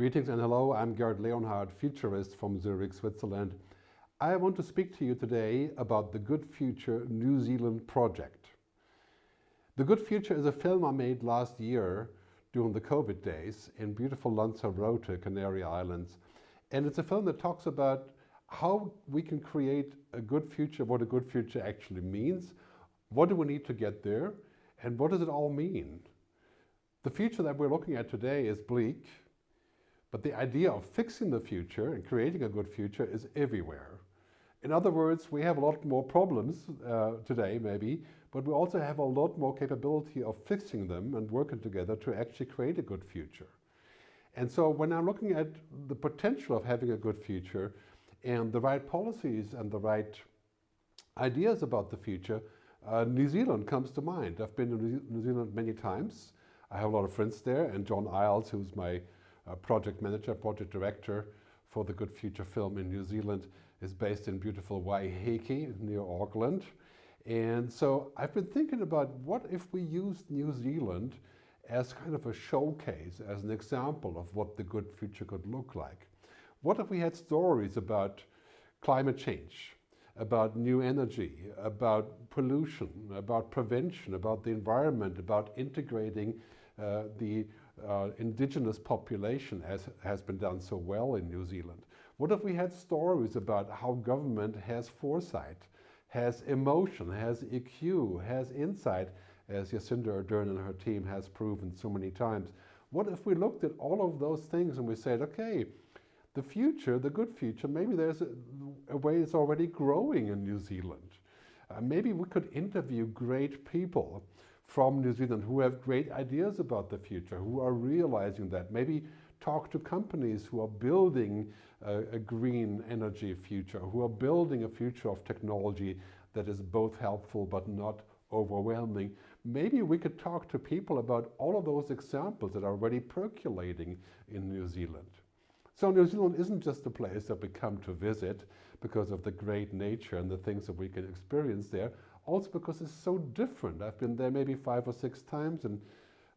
Greetings and hello, I'm Gerd Leonhard, futurist from Zurich, Switzerland. I want to speak to you today about the Good Future New Zealand project. The Good Future is a film I made last year during the COVID days in beautiful Lanzarote, Canary Islands. And it's a film that talks about how we can create a good future, what a good future actually means, what do we need to get there, and what does it all mean? The future that we're looking at today is bleak, but the idea of fixing the future and creating a good future is everywhere. In other words, we have a lot more problems today, maybe, but we also have a lot more capability of fixing them and working together to actually create a good future. And so when I'm looking at the potential of having a good future and the right policies and the right ideas about the future, New Zealand comes to mind. I've been in New Zealand many times. I have a lot of friends there, and John Isles, who's my project manager, project director for the Good Future film in New Zealand, is based in beautiful Waiheke near Auckland. And so I've been thinking about what if we used New Zealand as kind of a showcase, as an example of what the good future could look like. What if we had stories about climate change, about new energy, about pollution, about prevention, about the environment, about integrating the indigenous population, as has been done so well in New Zealand? What if we had stories about how government has foresight, has emotion, has EQ, has insight, as Jacinda Ardern and her team has proven so many times? What if we looked at all of those things and we said, okay, the future, the good future, maybe there's a way it's already growing in New Zealand. Maybe we could interview great people from New Zealand who have great ideas about the future, who are realizing that. Maybe talk to companies who are building a green energy future, who are building a future of technology that is both helpful but not overwhelming. Maybe we could talk to people about all of those examples that are already percolating in New Zealand. So New Zealand isn't just a place that we come to visit because of the great nature and the things that we can experience there, also because it's so different. I've been there maybe 5 or 6 times, and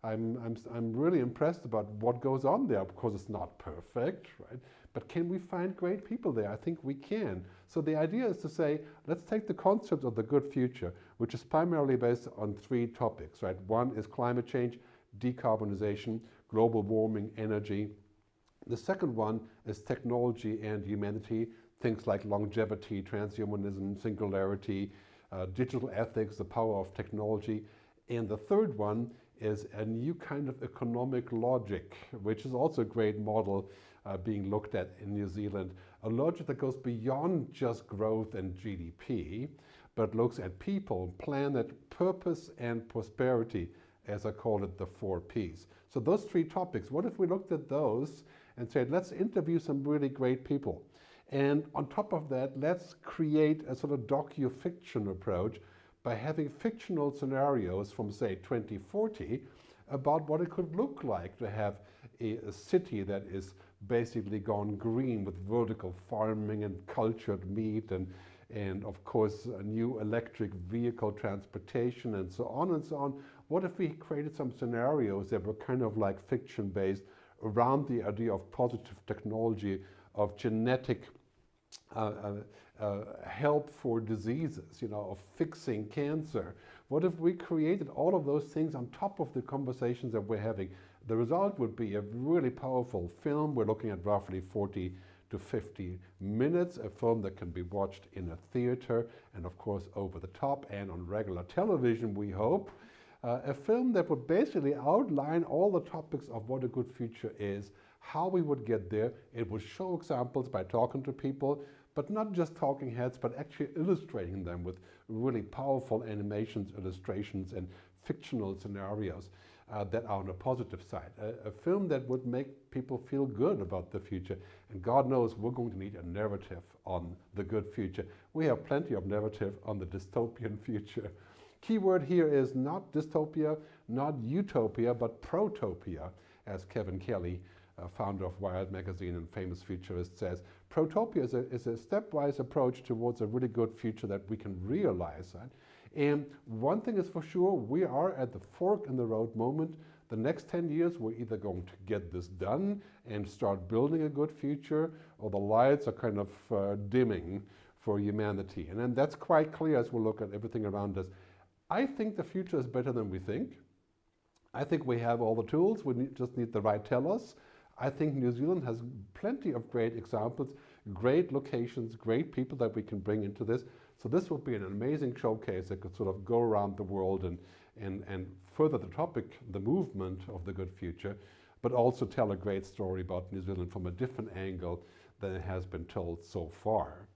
I'm really impressed about what goes on there. Of course, it's not perfect, right? But can we find great people there? I think we can. So the idea is to say, let's take the concept of the good future, which is primarily based on 3 topics, right? One is climate change, decarbonization, global warming, energy. The second one is technology and humanity, things like longevity, transhumanism, singularity, digital ethics, the power of technology. And the third one is a new kind of economic logic, which is also a great model being looked at in New Zealand. A logic that goes beyond just growth and GDP, but looks at people, planet, purpose, and prosperity, as I call it, the 4 Ps. So those 3 topics, what if we looked at those and said, let's interview some really great people. And on top of that, let's create a sort of docu-fiction approach by having fictional scenarios from, say, 2040 about what it could look like to have a city that is basically gone green with vertical farming and cultured meat and of course, a new electric vehicle transportation and so on and so on. What if we created some scenarios that were kind of like fiction-based around the idea of positive technology, of genetic help for diseases, of fixing cancer? What if we created all of those things on top of the conversations that we're having? The result would be a really powerful film. We're looking at roughly 40 to 50 minutes, a film that can be watched in a theater and of course over the top and on regular television, we hope. A film that would basically outline all the topics of what a good future is, how we would get there. It would show examples by talking to people, but not just talking heads, but actually illustrating them with really powerful animations, illustrations, and fictional scenarios that are on the positive side. A film that would make people feel good about the future. And God knows we're going to need a narrative on the good future. We have plenty of narrative on the dystopian future. Key word here is not dystopia, not utopia, but protopia, as Kevin Kelly, founder of Wired magazine and famous futurist, says. Protopia is a stepwise approach towards a really good future that we can realize. Right? And one thing is for sure, we are at the fork in the road moment. the next 10 years we're either going to get this done and start building a good future, or the lights are kind of dimming for humanity. And then that's quite clear as we look at everything around us. I think the future is better than we think. I think we have all the tools, we just need the right tellers. I think New Zealand has plenty of great examples, great locations, great people that we can bring into this. So this would be an amazing showcase that could sort of go around the world and further the topic, the movement of the good future, but also tell a great story about New Zealand from a different angle than it has been told so far.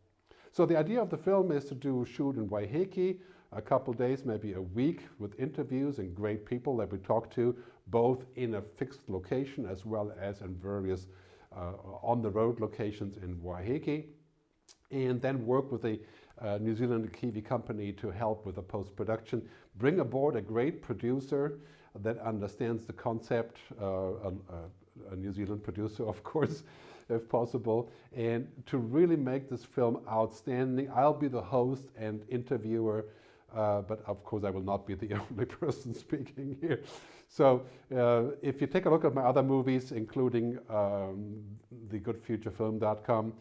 So the idea of the film is to shoot in Waiheke, a couple days, maybe a week, with interviews and great people that we talk to, both in a fixed location as well as in various on-the-road locations in Waiheke, and then work with a New Zealand Kiwi company to help with the post-production, bring aboard a great producer that understands the concept, a New Zealand producer, of course, if possible, and to really make this film outstanding. I'll be the host and interviewer, but of course I will not be the only person speaking here. So if you take a look at my other movies, including the goodfuturefilm.com,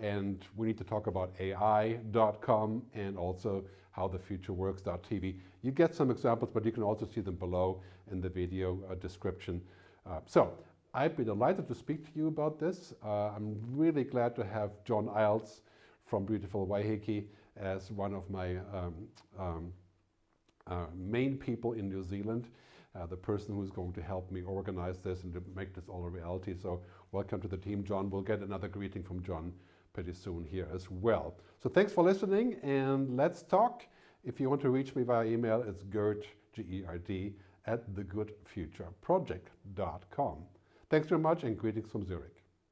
and we need to talk about AI.com, and also howthefutureworks.tv. You get some examples, but you can also see them below in the video description. So I'd be delighted to speak to you about this. I'm really glad to have John Iles from beautiful Waiheke as one of my main people in New Zealand, the person who's going to help me organize this and to make this all a reality. So welcome to the team, John. We'll get another greeting from John pretty soon here as well. So thanks for listening, and let's talk. If you want to reach me via email, it's Gerd, G-E-R-D, @thegoodfutureproject.com. Thanks very much, and greetings from Zurich.